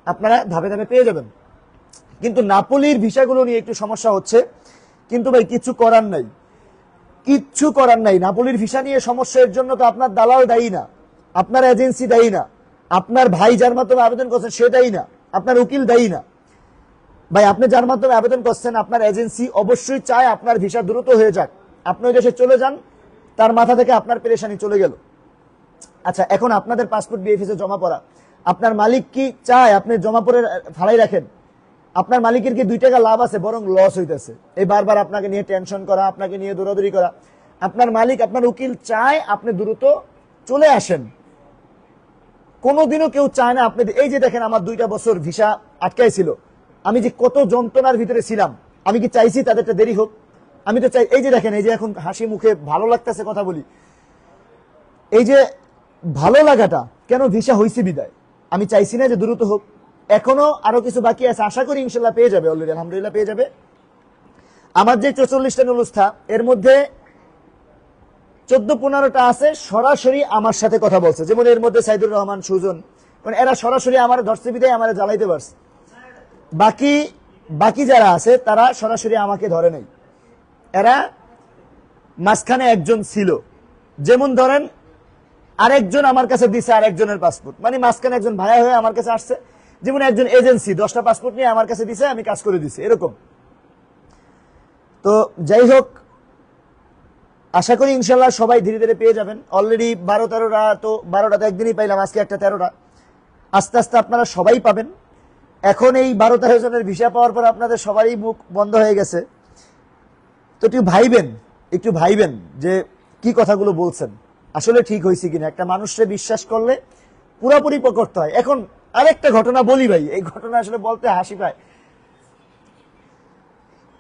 আপনারা ধাপে ধাপে পেয়ে যাবেন। কিন্তু নাপোলির ভিসাগুলো নিয়ে একটু সমস্যা হচ্ছে, কিন্তু ভাই কিচ্ছু করার নাই, কিচ্ছু করার নাই। নাপোলির ভিসা নিয়ে সমস্যার জন্য তো আপনার দালাল দায়ী না, আপনার এজেন্সি দায়ী না, আপনার ভাই যার মাধ্যমে আবেদন করছেন সে দায়ী না, আপনার উকিল দায়ী না। ভাই আপনি যার মাধ্যমে আবেদন করছেন, আপনার এজেন্সি অবশ্যই চায় আপনার ভিসা দ্রুত হয়ে যাক, আপনি ওই দেশে চলে যান, তার মাথা থেকে আপনার পেরেশানি চলে গেল। আচ্ছা, এখন আপনাদের পাসপোর্ট বিএফএস এ জমা পড়া, আপনার মালিক কি চায় আপনি জমা পড়ে ফালাই রাখেন? আপনার মালিকের কি 2 টাকা লাভ আছে, বরং লস হইতেছে। এই বারবার আপনাকে নিয়ে টেনশন করা, আপনাকে নিয়ে দৌড়াদৌড়ি করা। আপনার মালিক, আপনার উকিল চায় আপনি দ্রুত চলে আসেন। কোনোদিনও কেউ চায় না আপনি, এই যে দেখেন আমার 2টা বছর ভিসা আটকাই ছিল, আমি যে কত যন্ত্রণার ভিতরে ছিলাম, আমি কি চাইছি তাদেরটা দেরি হোক? আমি তো চাই, এই যে দেখেন, এই যে এখন হাসি মুখে ভালো লাগতেছে কথা বলি, এই যে ভালো লাগাটা কেন? ভিসা হইছে বিদায়, আমি চাইছি না যে দ্রুত হোক। এখনো আরো কিছু বাকি আছে, আশা করি ইনশাল্লাহ পেয়ে যাবে, অলরেডি আলহামদুলিল্লাহ পেয়ে যাবে। আমার যে 44টা নুলুস্থা, এর মধ্যে 14-15টা আছে সরাসরি আমার সাথে কথা বলছে, যেমন এর মধ্যে সাইদুর রহমান, সুজন, মানে এরা সরাসরি আমার ধরছে বিদায় আমার জ্বালাইতে পারছে। বাকি যারা আছে তারা সরাসরি আমাকে ধরে নাই, এরা মাঝখানে একজন ছিল, যেমন ধরেন আরেকজন আমার কাছে দিছে আরেকজনের পাসপোর্ট, মানে মাঝখানে একজন ভাইয়া হয়ে আমার কাছে আসছে, যেমন একজন এজেন্সি 10টা পাসপোর্ট নিয়ে আমার কাছে দিছে, আমি কাজ করে দিছি, এরকম। তো যাই হোক, আশা করি ইনশাল্লাহ সবাই ধীরে ধীরে পেয়ে যাবেন। অলরেডি 12-13টা, তো 12টা তো একদিনই পাইলাম, আজকে একটা 13টা, আস্তে আস্তে আপনারা সবাই পাবেন। এখন এই 12-13 জনের ভিসা পাওয়ার পর আপনাদের সবারই মুখ বন্ধ হয়ে গেছে, তো একটু ভাইবেন যে কি কথাগুলো বলছেন আসলে ঠিক হয়েছে কিনা। একটা মানুষকে বিশ্বাস করলে পুরাপুরি করতে হয়। এখন আরেকটা ঘটনা বলি ভাই, এই ঘটনা আসলে বলতে হাসি পায়।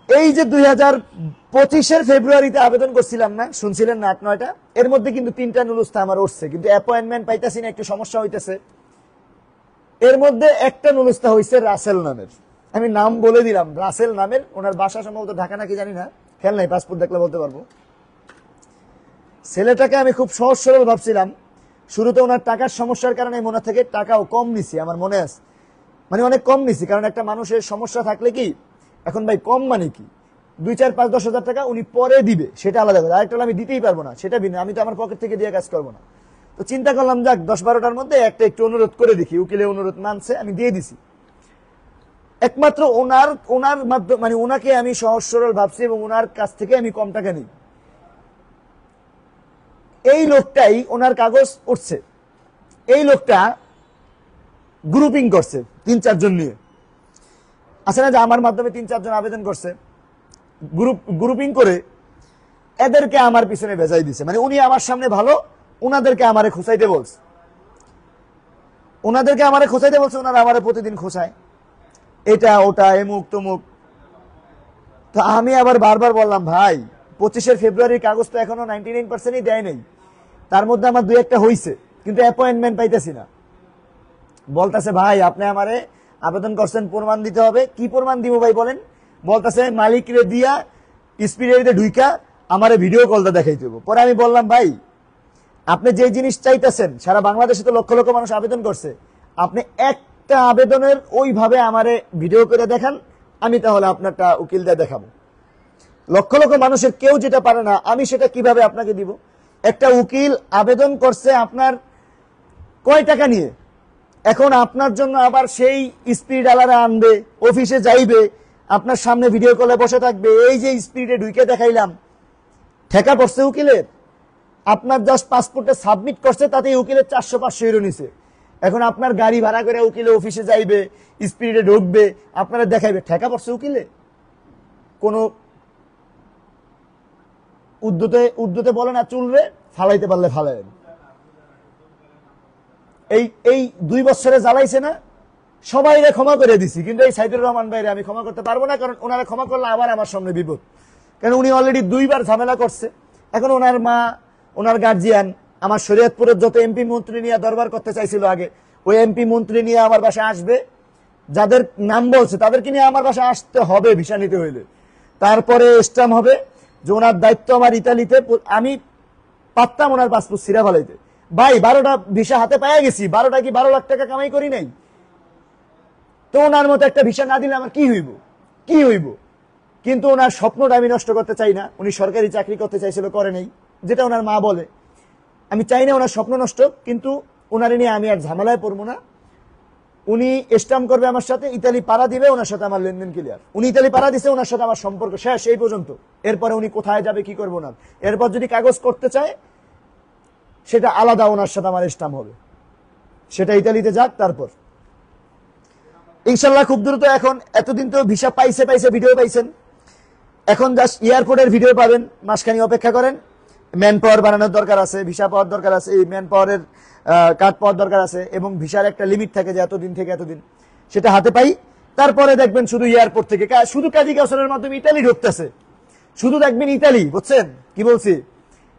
এই যে 2025-এর ফেব্রুয়ারিতে আবেদন করছিলাম না, শুনছিলেন না 8-9টা, এর মধ্যে কিন্তু 3টা নুলুস্থা আমার উঠছে, কিন্তু অ্যাপয়েন্টমেন্ট পাইতেছি না, একটু সমস্যা হইতেছে। এর মধ্যে একটা নুলুস্থা হয়েছে রাসেল নামের, আমি নাম বলে দিলাম, রাসেল নামের, ওনার বাসা সম্ভবত ঢাকা নাকি জানি না, খেয়াল নাই, পাসপোর্ট দেখলে বলতে পারবো। ছেলেটাকে আমি খুব সহজ সরল ভাবছিলাম, শুরুতে ওনার টাকার সমস্যার কারণে মনে থেকে টাকাও কম নিছি, আমার মনে আছে, মানে অনেক কম নিছি, কারণ একটা মানুষের সমস্যা থাকলে কি, এখন ভাই কম মানে কি, 2, 4, 5, 10 হাজার টাকা উনি পরে দিবে, সেটা আলাদা কথা, আরেকটা আমি দিতেই পারবো না, সেটা ভিন্ন, আমি তো আমার পকেট থেকে দিয়ে কাজ করবো না। তো চিন্তা করলাম যাক 10-12টার মধ্যে একটা একটু অনুরোধ করে দেখি, উকিলে অনুরোধ মানছে, আমি দিয়ে দিছি। একমাত্র ওনার মাধ্যমে, মানে ওনাকে আমি সহজ সরল ভাবছি এবং ওনার কাছ থেকে আমি কম টাকা নিই। এই লোকটাই ওনার কাগজ উঠছে, এই লোকটা গ্রুপিং করছে 3-4 জন নিয়ে, আছে না যে আমার মাধ্যমে 3-4 জন আবেদন করছে, গ্রুপিং করে এদেরকে আমার পিছনে ভেজাই দিছে। মানে উনি আমার সামনে ভালো, ওনাদেরকে আমারে খোঁচাইতে বলছে, ওনারা আমারে প্রতিদিন খোঁচায়, এটা ওটা এমুক তমুক। তো আমি আবার বারবার বললাম, ভাই 25 ফেব্রুয়ারির কাগজ তো এখনো 99%ই দেয় নাই, তার মধ্যে আমার 2-1টা হয়েছে, কিন্তু অ্যাপয়েন্টমেন্ট পাইতেছি না। বলতেছে ভাই আপনি আমারে আবেদন করছেন, প্রমাণ দিতে হবে। কি প্রমাণ দিব ভাই বলেন? বলতেছে মালিকরে দিয়া স্পিডে ঢুইকা আমারে ভিডিও কলটা দেখাইতে হবে। পরে আমি বললাম ভাই আপনি যে জিনিস চাইতেছেন, সারা বাংলাদেশে তো লক্ষ লক্ষ মানুষ আবেদন করছে, আপনি একটা আবেদনের ওইভাবে আমারে ভিডিও করে দেখান, আমি তাহলে আপনারটা উকিল দিয়ে দেখাবো। লক্ষ লক্ষ মানুষের কেউ যেটা পারে না, আমি সেটা কিভাবে আপনাকে দিব? একটা উকিল আবেদন করছে আপনার কয় টাকা নিয়ে, এখন আপনার জন্য আবার সেই স্পিড আলারে আনবে, অফিসে যাইবে, আপনার সামনে ভিডিও কলে বসে থাকবে, এই যে স্পিডে ঢুকে দেখাইলাম, ঠেকা পড়ছে উকিলের। আপনার জাস্ট পাসপোর্টে সাবমিট করছে, তাতেই উকিলের 400-500 ইউরো নিছে। এখন আপনার গাড়ি ভাড়া করে উকিলে অফিসে যাইবে, স্পিডে ঢুকবে, আপনারা দেখাইবে, ঠেকা পড়ছে উকিলে। কোন উদ্যতে বলে না চুলরে ফালাইতে পারলে ফালাইন। এই 2 বছরে জ্বালাইছে না, সবাইরে ক্ষমা করে দিছি, কিন্তু এই সাইদুর রহমান ভাইরে আমি ক্ষমা করতে পারবো না, কারণ ওনারা ক্ষমা করলে আবার আমার সামনে বিপদ, কারণ উনি অলরেডি 2বার ঝামেলা করছে। এখন ওনার মা, ওনার গার্জিয়ান, আমার শরীয়তপুরের যত এমপি মন্ত্রী নিয়ে দরবার করতে চাইছিল আগে, ওই এমপি মন্ত্রী নিয়ে আমার বাসায় আসবে, যাদের নাম বলছে তাদেরকে নিয়ে আমার বাসায় আসতে হবে ভিসা নিতে হইলে। তারপরে স্ট্যাম্প হবে যে ওনার দায়িত্ব আমার ইতালিতে, আমি পারতাম ওনার পাসপোর্ট ছিঁড়া ফেলাইতে। ভাই 12টা ভিসা হাতে পাইয়া গেছি, 12টা কি 12 লাখ টাকা কামাই করি নাই? তো ওনার মতো একটা ভিসা না দিলে আমার কি হইব, কি হইব? কিন্তু ওনার স্বপ্নটা আমি নষ্ট করতে চাই না। উনি সরকারি চাকরি করতে চাইছিল, করে নেই, যেটা ওনার মা বলে। আমি চাই না ওনার স্বপ্ন নষ্ট, কিন্তু ওনারে নিয়ে আমি আর ঝামেলায় পড়বো না। উনি স্ট্যাম্প করবে আমার সাথে, ইতালি পাড়া দিবে, ওনার সাথে আমার লেনদেন ক্লিয়ার। উনি ইতালি পাড়া দিছে, ওনার সাথে আমার সম্পর্ক শেষ এই পর্যন্ত। এরপরে উনি কোথায় যাবে কি করবো না, এরপর যদি কাগজ করতে চায় সেটা আলাদা, ওনার সাথে আমার স্ট্যাম্প হবে, সেটা ইতালিতে যাক। তারপর ইনশাল্লাহ খুব দ্রুত, এখন এতদিন তো ভিসা পাইছে ভিডিও পাইছেন, এখন জাস্ট এয়ারপোর্টের ভিডিও পাবেন। মাসখানি অপেক্ষা করেন, ম্যান পাওয়ার বানানোর দরকার আছে, ভিসা পাওয়ার দরকার আছে, এই ম্যান পাওয়ারের কার্ড পাওয়ার দরকার আছে, এবং ভিসার একটা লিমিট থাকে যে এতদিন থেকে এতদিন, সেটা হাতে পাই। তারপরে দেখবেন শুধু এয়ারপোর্ট থেকে শুধু কাজী কাউসারের মাধ্যমে ইতালি ঢুকতেছে, শুধু দেখবেন ইতালি, বুঝছেন কি বলছি?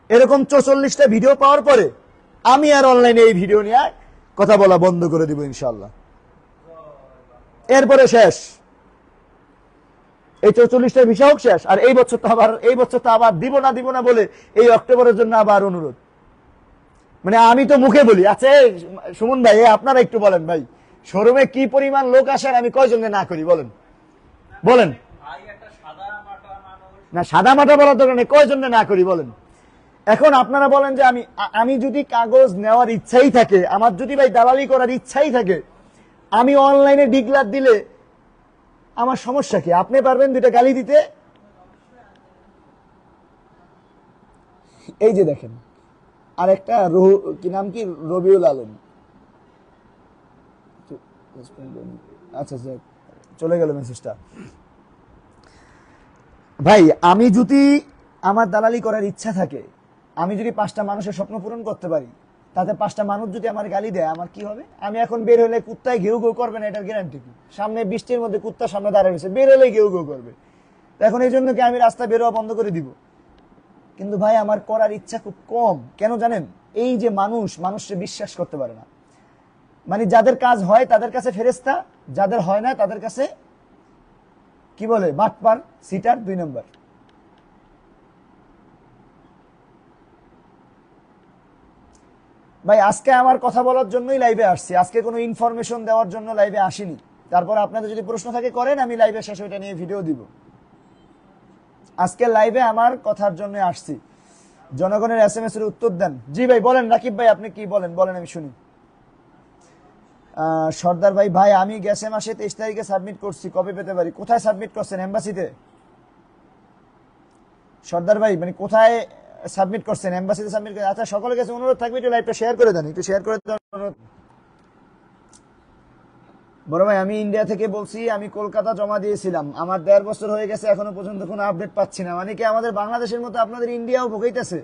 এরকম 44টা ভিডিও পাওয়ার পরে আমি আর অনলাইনে এই ভিডিও নিয়ে কথা বলা বন্ধ করে দিব ইনশাল্লাহ। এরপরে শেষ, এই 44টা ভিসা হোক শেষ। আর এই বছর তো আবার দিব না বলে এই অক্টোবরের জন্য আবার অনুরোধ। মানে আমি তো মুখে বলি, আচ্ছা সুমন ভাই আপনারা একটু বলেন, ভাই শোরুমে কি পরিমাণ লোক আসে, আমি কয়জনে না করি বলেন বলেন? না সাদা মাটা বলার দরকার নেই, কয়জনে না করি বলেন? এখন আপনারা বলেন যে আমি যদি কাগজ নেওয়ার ইচ্ছাই থাকে, আমার যদি ভাই দালালি করার ইচ্ছাই থাকে, আমি অনলাইনে ডিক্লার দিলে আমার সমস্যা কি? আপনি পারবেন দুইটা গালি দিতে? এই যে দেখেন আরেকটা কি নাম কি, রবিউল আলম, আচ্ছা চলে গেল মেসেজটা। ভাই আমি যদি আমার দালালি করার ইচ্ছা থাকে, আমি যদি 5টা মানুষের স্বপ্ন পূরণ করতে পারি, তাতে 5টা মানুষ যদি আমার গালি দেয়, আমার কি হবে? আমি এখন বের হলে কুত্তায় ঘেউ ঘেউ করবে না, এটার গ্যারান্টি কি? সামনে বৃষ্টির মধ্যে কুত্তা সামনে দাঁড়িয়ে রয়েছে, বের হলে ঘেউ ঘেউ করবে। এখন এই জন্য কি আমি রাস্তা বের হওয়া বন্ধ করে দিব? কিন্তু ভাই আমার করার ইচ্ছা খুব কম। কেন জানেন? এই যে মানুষকে বিশ্বাস করতে পারে না। মানে যাদের কাজ হয় তাদের কাছে ফেরেশতা, যাদের হয় না তাদের কাছে কি বলে, বাটপার, সিটার, 2 নম্বর। ভাই আজকে আমার কথা বলার জন্যই লাইভে আসছি, আজকে কোনো ইনফরমেশন দেওয়ার জন্য লাইভে আসিনি। তারপর আপনাদের যদি প্রশ্ন থাকে করেন, আমি লাইভে শেষে ওইটা নিয়ে ভিডিও দিব। আজকে লাইভে আমার কথার জন্য আসছি, জনগণের SMS এর উত্তর দেন। জি ভাই বলেন, রাকিব ভাই আপনি কি বলেন, আমি শুনি। সর্দার ভাই আমি গেছে মাসে 23 তারিখে সাবমিট করছি, কবে পেতে পারি? কোথায় সাবমিট করছেন? এমবাসিতে? সর্দার ভাই মানে কোথায় সাবমিট করছেন? এমবাসিতে সাবমিট করেন? আচ্ছা সকলের কাছে অনুরোধ থাকবে একটু লাইভটা শেয়ার করে দেন, একটু শেয়ার করে দেন। বড় ভাই আমি ইন্ডিয়া থেকে বলছি, আমি কলকাতা জমা দিয়েছিলাম, আমার 1.5 বছর হয়ে গেছে, এখনো পর্যন্ত কোনো আপডেট পাচ্ছি না। মানে কি আমাদের বাংলাদেশের মতো আপনাদের ইন্ডিয়াও ভোগাইতেছে?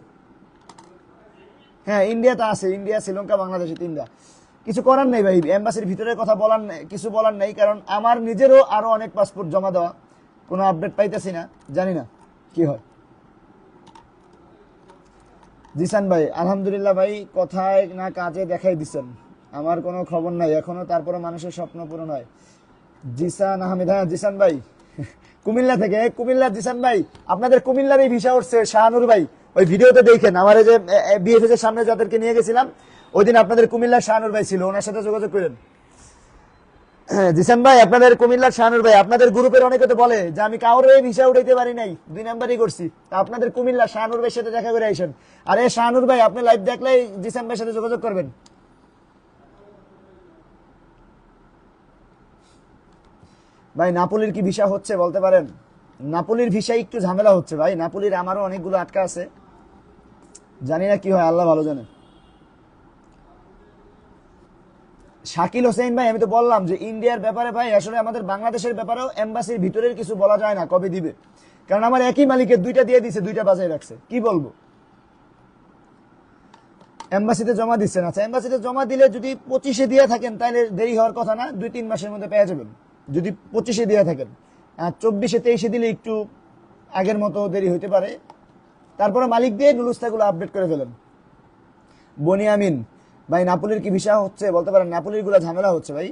হ্যাঁ ইন্ডিয়া তো আছে, ইন্ডিয়া, শ্রীলঙ্কা, বাংলাদেশ, 3টা। কিছু করার নেই ভাই, এমবাসির ভিতরে কথা বলার কিছু বলার নেই, কারণ আমার নিজেরও আরো অনেক পাসপোর্ট জমা দেওয়া, কোনো আপডেট পাইতেছি না, জানি না কি হয়। জিসান ভাই আলহামদুলিল্লাহ ভাই, কথায় না কাজে দেখাই দিচ্ছেন, আমার কোনো খবর নাই এখনো, তারপরে মানুষের স্বপ্ন পূরণ হয়। জিসান আহমেদ, হ্যাঁ জিসান ভাই কুমিল্লা থেকে। কুমিল্লা জিসান ভাই, আপনাদের কুমিল্লার এই ভিসা উঠছে শাহানুর ভাই, ওই ভিডিওতে দেখেন, আমার এই যে বিএফএস এর সামনে যাদেরকে নিয়ে গেছিলাম ওই দিন আপনাদের কুমিল্লার শাহানুর ভাই ছিল, ওনার সাথে যোগাযোগ করেন। জিসান ভাই আপনাদের কুমিল্লার শাহানুর ভাই, আপনাদের গ্রুপের অনেকে তো বলে যে আমি কাউরে ভিসা উঠাইতে পারি নাই, 2 নাম্বারই করছি। তা আপনাদের কুমিল্লার শাহানুর ভাইয়ের সাথে দেখা করে আইসেন। আর এই শাহানুর ভাই আপনি লাইভ দেখলে জিসান ভাইয়ের সাথে যোগাযোগ করবেন। ভাই নাপোলির কি ভিসা হচ্ছে বলতে পারেন? নাপোলির ভিসা একটু ঝামেলা হচ্ছে ভাই, নাপোলির আমারও অনেকগুলো আটকা আছে, জানি না কি হয়, আল্লাহ ভালো জানে। শাকিল হোসেন ভাই আমি তো বললাম যে ইন্ডিয়ার ব্যাপারে ভাই আসলে আমাদের বাংলাদেশের ব্যাপারেও এমবাসির ভিতরের কিছু বলা যায় না কবে দিবে, কারণ আমার একই মালিকের 2টা দিয়ে দিছে, 2টা বাজায় রাখছে, কি বলবো। এমবাসিতে জমা দিচ্ছেন, আচ্ছা এমবাসিতে জমা দিলে যদি 25-এ দিয়ে থাকেন তাহলে দেরি হওয়ার কথা না, 2-3 মাসের মধ্যে পেয়ে যাবেন যদি 25-এ দিয়ে থাকেন। আর 24-23-এ দিলে একটু আগের মতো দেরি হইতে পারে, তারপরে মালিক দিয়ে নুলুস্তাগুলো আপডেট করে ফেলেন। বনিয়ামিন ভাই নাপোলির কি ভিসা হচ্ছে বলতে পারেন? নাপোলির গুলা ঝামেলা হচ্ছে ভাই।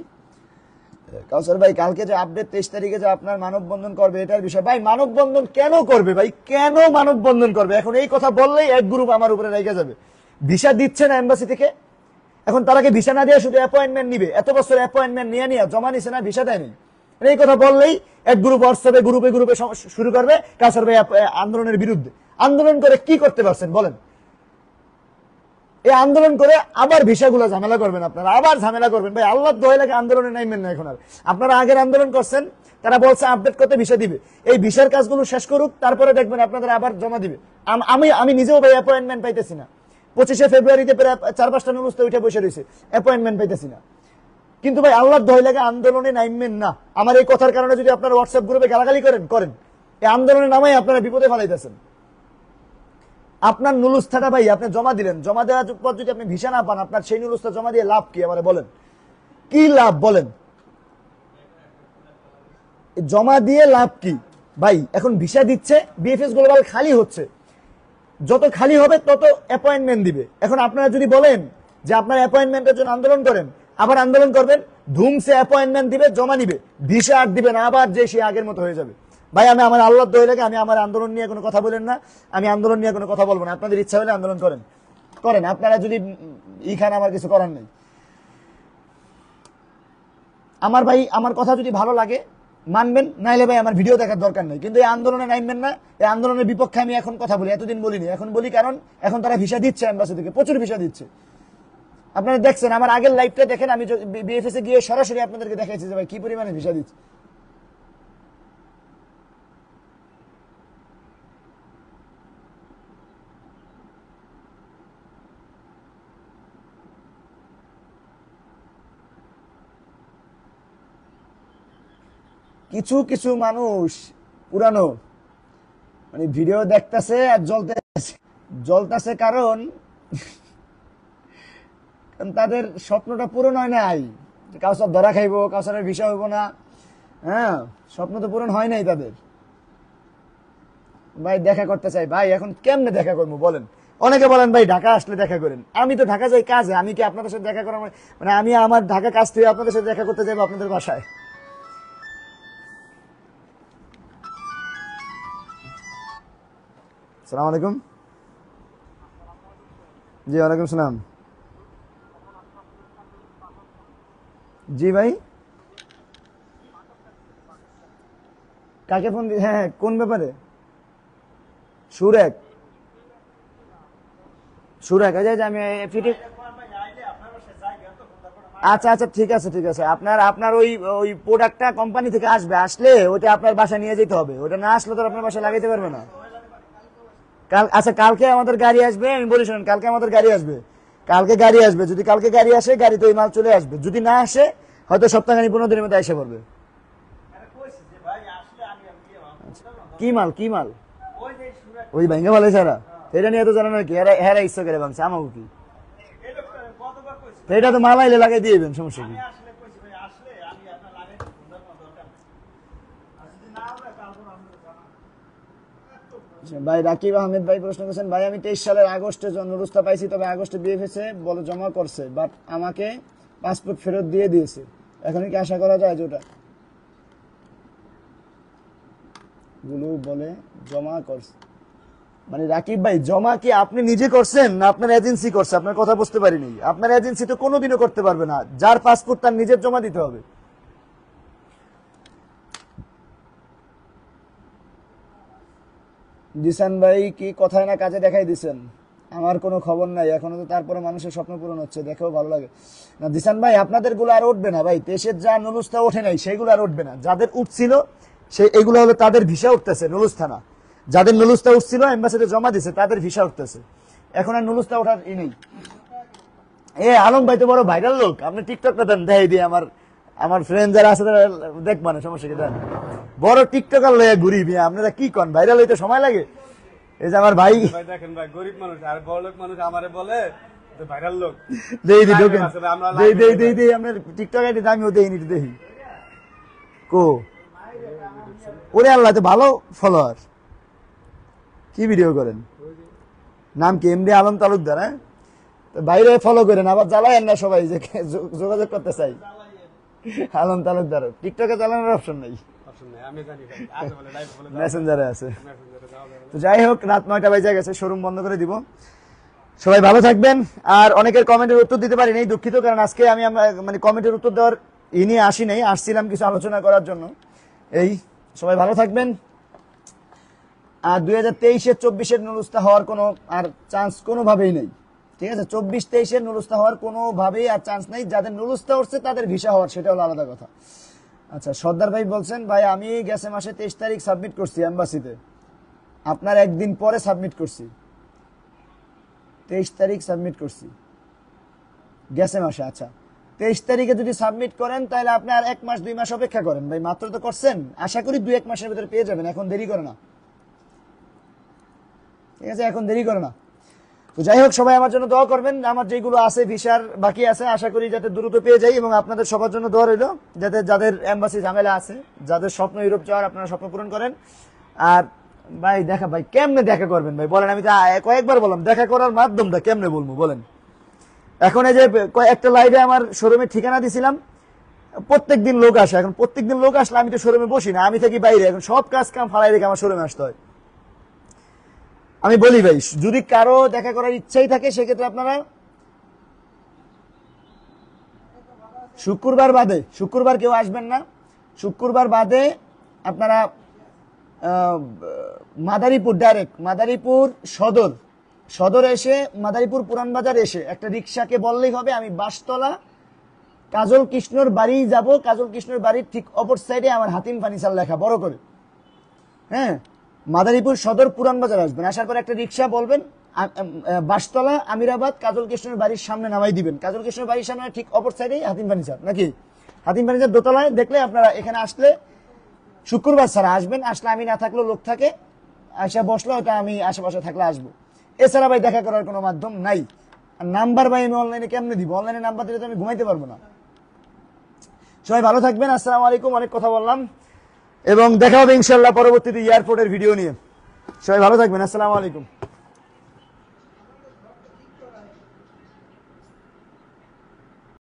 কাউসার ভাই কালকে যে আপডেট 23 তারিখে যে আপনার মানববন্ধন করবে এটার বিষয় ভাই, মানববন্ধন কেন করবে ভাই? কেন মানববন্ধন করবে? এখন এই কথা বললেই এক গ্রুপ আমার উপরে রেগে যাবে। ভিসা দিচ্ছে না এম্বাসি থেকে, এখন তারাকে ভিসা না দিয়ে শুধু অ্যাপয়েন্টমেন্ট নিবে। এত বছর অ্যাপয়েন্টমেন্ট নিয়ে জমা নিছে না, ভিসা দেয়নি। এই কথা বললেই এক গ্রুপ হোয়াটসঅ্যাপে গ্রুপে গ্রুপে শুরু করবে কাউসার ভাই আন্দোলনের বিরুদ্ধে। আন্দোলন করে কি করতে পারছেন বলেন? এই আন্দোলন করে আবার ভিসাগুলো ঝামেলা করবেন, আপনারা আবার ঝামেলা করবেন ভাই। আল্লাহ দোহাই লাগে আন্দোলনে নাইবেন না এখন আর। আপনারা আগের আন্দোলন করছেন, তারা বলছে আপডেট করতে ভিসা দিবে। এই ভিসার কাজগুলো শেষ করুক, তারপরে দেখবেন আপনাদের আবার জমা দিবে। আমি নিজেও ভাই অ্যাপয়েন্টমেন্ট পাইতেছি না। 25শে ফেব্রুয়ারিতে প্রায় 4-5টা নুরুস্তে উঠে বসে রয়েছে, অ্যাপয়েন্টমেন্ট পাইতেছি না। কিন্তু ভাই আল্লাহ দোহাই লাগে আন্দোলনে নাইবেন না। আমার এই কথার কারণে যদি আপনারা হোয়াটসঅ্যাপ গ্রুপে গালাগালি করেন, এই আন্দোলনের নামাই আপনারা বিপদে ফেলাইতেছেন। আপনার নুলুস্থাটা ভাই আপনি জমা দিলেন, জমা দেওয়ার পর যদি আপনি ভিসা না পান, আপনার সেই নুলুস্থা জমা দিয়ে লাভ কি? আমারে বলেন, কি লাভ বলেন? জমা দিয়ে লাভ কি ভাই? এখন ভিসা দিচ্ছে, বিএফএস গ্লোবাল খালি হচ্ছে, যত খালি হবে তত অ্যাপয়েন্টমেন্ট দিবে। এখন আপনারা যদি বলেন যে আপনার অ্যাপয়েন্টমেন্টের জন্য আন্দোলন করেন, আবার আন্দোলন করবেন, ধুমসে অ্যাপয়েন্টমেন্ট দিবে, জমা নিবে, ভিসা আর দিবে না, আবার যে সে আগের মতো হয়ে যাবে। ভাই আমি আমার আল্লাহ দোহাই লাগে, আমি আমার আন্দোলন নিয়ে কোনো কথা বলেন না, আমি আন্দোলন নিয়ে কোনো কথা বলবো না। আপনাদের ইচ্ছা হলে আন্দোলন করেন, আপনারা যদি খান, আমার কিছু করার নেই। আমার ভাই আমার কথা যদি ভালো লাগে মানবেন, নাইলে ভাই আমার ভিডিও দেখার দরকার নেই। কিন্তু এই আন্দোলনে নামবেন না। এই আন্দোলনের বিপক্ষে আমি এখন কথা বলি, এতদিন বলিনি, এখন বলি কারণ এখন তারা ভিসা দিচ্ছে, এম্বাসি থেকে প্রচুর ভিসা দিচ্ছে। আপনারা দেখছেন, আমার আগের লাইভটা দেখেন, আমি বিএফএস এ গিয়ে সরাসরি আপনাদেরকে দেখাইছি যে ভাই কি পরিমাণে ভিসা দিচ্ছে। কিছু কিছু মানুষ পুরানো মানে ভিডিও দেখতেছে আর জ্বলতেছে কারণ তাদের স্বপ্নটা পূরণ হয় নাই। কাউসার ধরা খাইবো, কাউসারের ভিসা হইব না, হ্যাঁ, স্বপ্ন তো পূরণ হয় নাই তাদের। ভাই দেখা করতে চাই ভাই, এখন কেমনে দেখা করবো বলেন? অনেকে বলেন ভাই ঢাকা আসলে দেখা করেন। আমি তো ঢাকা যাই কাজে, আমি কি আপনাদের সাথে দেখা করার মানে আমি আমার ঢাকা কাজ থেকে আপনাদের সাথে দেখা করতে যাবো আপনাদের বাসায়? আসসালামু আলাইকুম। জি ওয়ালাইকুম সালাম। জি ভাই কাকে ফোন দি? হ্যাঁ কোন ব্যাপারে? সুরেক আচ্ছা আমি আচ্ছা আচ্ছা ঠিক আছে। আপনার ওই প্রোডাক্টটা কোম্পানি থেকে আসবে, আসলে ওটা আপনার বাসা নিয়ে যেতে হবে। ওটা না আসলে তো আপনার বাসা লাগাইতে পারবে না। আচ্ছা কালকে আমাদের গাড়ি আসবে, আমি বলি শুনুন, কালকে আমাদের গাড়ি আসবে, যদি কালকে গাড়ি আসে, গাড়িতে ওই মাল চলে আসবে। যদি না আসে, হয়তো সপ্তাহখানি 15 দিনের মধ্যে এসে পড়বে। কি মাল ওই ভাঙ্গা ভালো ছাড়া এটা নিয়ে তো জানা নাকি? হেরা ইচ্ছা করে ভাঙছে আমাকে কি? এটা তো মাল আইলে লাগাই দিয়েবেন, সমস্যা কি? ভাই রাকিব আহমেদ ভাই প্রশ্ন করেছেন, ভাই আমি 23 সালের আগস্টে নুরুস্তা পাইছি, তবে আগস্টে বিএফএস এ বলে জমা করছে, বাট আমাকে পাসপোর্ট ফেরত দিয়ে দিয়েছে। এখন কি আশা করা যায় যে ওটা গুলো বলে জমা করছে? মানে রাকিব ভাই জমা কি আপনি নিজে করছেন না আপনার এজেন্সি করছে? আপনার কথা বুঝতে পারিনি। আপনার এজেন্সি তো কোনোদিনও করতে পারবে না, যার পাসপোর্ট তার নিজের জমা দিতে হবে। জিসান ভাই কি কথায় না কাজে দেখাই দিচ্ছেন? আমার কোনো খবর নাই এখনো, তো তারপরে মানুষের স্বপ্ন পূরণ হচ্ছে, দেখেও ভালো লাগে না। জিসান ভাই আপনাদের গুলো আর উঠবে না ভাই, দেশের যা নুলুস্তা ওঠে নাই সেগুলো আর উঠবে না। যাদের উঠছিল এগুলো হলো তাদের ভিসা উঠতেছে, নুলুস্তা না। যাদের নুলুস্তা উঠছিল এম্বাসিতে জমা দিছে তাদের ভিসা উঠতেছে, এখন আর নুলুস্তা ওঠার ই নেই। আলম ভাই তো বড় ভাইরাল লোক, আপনি টিকটকটা দেন, দেখাই দিয়ে আমার ফ্রেন্ড যারা আছে তারা দেখ, মানে সমস্যা কি? দেন বড় টিকটকার লয়ে ঘুরি বিয়া, আপনারা কি কন? ভাইরাল হইতে সময় লাগে? এই যে আমার ভাই দেখেন ভাই, গরিব মানুষ আর বড় লোক মানুষ আমারে বলে ভাইরাল লোক। আপনার টিকটক আইডি আমিও দেখিনি, দেখি কো ওরে আল্লাহ, তো ভালো ফলোয়ার। কি ভিডিও করেন? নাম কি? এমডি আলম তালুকদার? হ্যাঁ তো বাইরে ফলো করেন, আবার জ্বালায়েন না সবাই যে যোগাযোগ করতে চাই। আলম তালুকদার টিকটকে চালানোর অপশন নেই, আমি জানি ভাই, আছে বলে লাইভ বলে দাও, মেসেঞ্জারে আছে। মেসেঞ্জারে যাওয়া যাবে। তো যাই হোক, রাত 9টা বেজে গেছে, শোরুম বন্ধ করে দিব। সবাই ভালো থাকবেন। আর অনেকের কমেন্টের উত্তর দিতে পারি নাই, দুঃখিত, কারণ আজকে আমি মানে কমেন্টের উত্তর দেওয়ার নিয়ে আসি নাই, আসছিলাম কিছু আলোচনা করার জন্য। এই সবাই ভালো থাকবেন। আর 2023-এর 24-এর নুরুস্তা হওয়ার কোনো আর চান্স কোনোভাবেই নেই, ঠিক আছে? 24-23-এর নুরুস্তা হওয়ার কোনোভাবেই আর চান্স নেই। যাদের নুরুস্তা উঠছে তাদের ভিসা হওয়ার, সেটা হলো আলাদা কথা। আচ্ছা, সর্দার ভাই বলছেন, ভাই আমি গেছে মাসে 23 তারিখ সাবমিট করছি এম্বাসিতে, আপনার একদিন পরে সাবমিট করছি, 23 তারিখ সাবমিট করছি গেছে মাসে। আচ্ছা, 23 তারিখে যদি সাবমিট করেন তাহলে আপনি আর 1 মাস 2 মাস অপেক্ষা করেন ভাই, মাত্র তো করছেন, আশা করি 2-1 মাসের ভিতরে পেয়ে যাবেন, এখন দেরি করে না, ঠিক আছে? এখন দেরি করে না। তো যাই হোক, সবাই আমার জন্য দোয়া করবেন, আমার যেগুলো আছে ভিসার বাকি আছে, আশা করি যাতে দ্রুত পেয়ে যাই, এবং আপনাদের সবার জন্য দোয়া রইল যাতে যাদের এম্বাসি ঝামেলা আছে, যাদের স্বপ্ন ইউরোপ যাওয়ার, আপনারা স্বপ্ন পূরণ করেন। আর ভাই দেখা, ভাই কেমনে দেখা করবেন ভাই বলেন? আমি তো কয়েকবার বললাম দেখা করার মাধ্যমটা কেমনে বলবো বলেন? এখন এই যে একটা লাইভে আমার শোরুমের ঠিকানা দিছিলাম, প্রত্যেকদিন লোক আসে, এখন প্রত্যেকদিন লোক আসলে আমি তো শোরুমে বসি না, আমি থাকি বাইরে, এখন সব কাজ কাম ফালাই রেখে আমার শোরুমে আসতে হয়। আমি বলি ভাই, যদি কারো দেখা করার ইচ্ছাই থাকে সেক্ষেত্রে আপনারা শুক্রবার বাদে, শুক্রবার কেউ আসবেন না, শুক্রবার বাদে আপনারা মাদারীপুর, ডাইরেক্ট মাদারীপুর সদর এসে, মাদারীপুর পুরান বাজার এসে একটা রিক্সাকে বললেই হবে আমি বাসতলা কাজল কৃষ্ণর বাড়ি যাব। কাজল কৃষ্ণর বাড়ির ঠিক অপর সাইডে আমার হাতিম ফার্নিচার লেখা বড় করে, হ্যাঁ? মাদারীপুর সদর পুরান বাজার আসবেন, আসার পর একটা রিক্সা বলবেন বাসতলা আমিরাবাদ কাজল কৃষ্ণের বাড়ির সামনে নামাই দিবেন। কাজল কৃষ্ণের বাড়ির সামনে ঠিক অপর সাইডে হাতিম ফার্নিচার, নাকি হাতিম ফার্নিচার দোতলায় দেখলে আপনারা এখানে আসলে শুক্রবার ছাড়া আসবেন, আসলে আমি না থাকলেও লোক থাকে, আসা বসলো, ওটা আমি আশেপাশে থাকলে আসবো। এছাড়া ভাই দেখা করার কোনো মাধ্যম নাই। আর নাম্বার ভাই আমি অনলাইনে কেমনে দিব? অনলাইনে নাম্বার দিলে তো আমি ঘুমাইতে পারবো না। সবাই ভালো থাকবেন, আসসালামু আলাইকুম, অনেক কথা বললাম, এবং দেখা হবে ইনশাল্লাহ পরবর্তীতে এয়ারপোর্টের ভিডিও নিয়ে। সবাই ভালো থাকবেন, আসসালামু আলাইকুম।